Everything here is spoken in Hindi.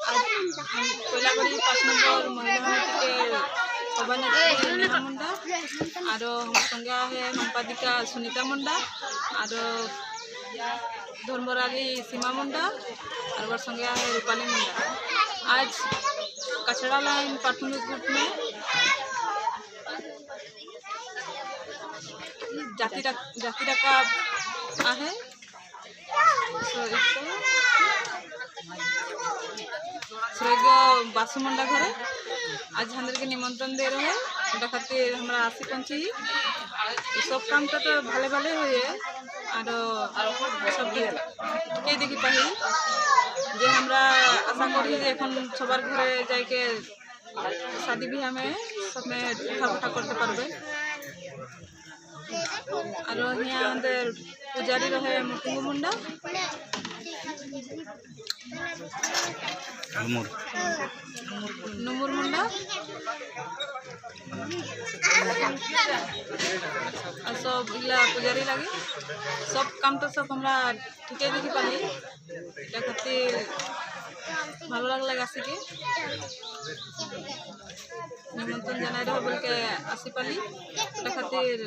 पहला करी 5 नंबर महिला के सभानेत्री नेहा मुंडा और संज्ञा है संपादिका सुनीता मुंडा और धर्मराली सीमा मुंडा और संज्ञा है रूपाली मुंडा। आज कचड़ा लाइन प्राथमिक ग्रुप में जाति रखा है स्वर्ग बासु मुंडा घरे आज हमारे के निमंत्रण दे रहे हैं खातिर हमारा आसी पंची सब काम तो भाले भाले हुए और सब के देखी पाही जे हमरा आशा करी जे एखन सबार घरे जाके शादी बियाह में सब में उठा उठा करते पारबे और यहाँ पुजारी रहे मुकुंद मुंडा नुमुर मुंडा और सब इला पुजारी लगे सब काम तो सब हमरा ठीक देखी पाली खातिर ভালো লাগলে আসিকে নিমন্ত্রণ জানাই রহ বলকে আসি পালি খাतिर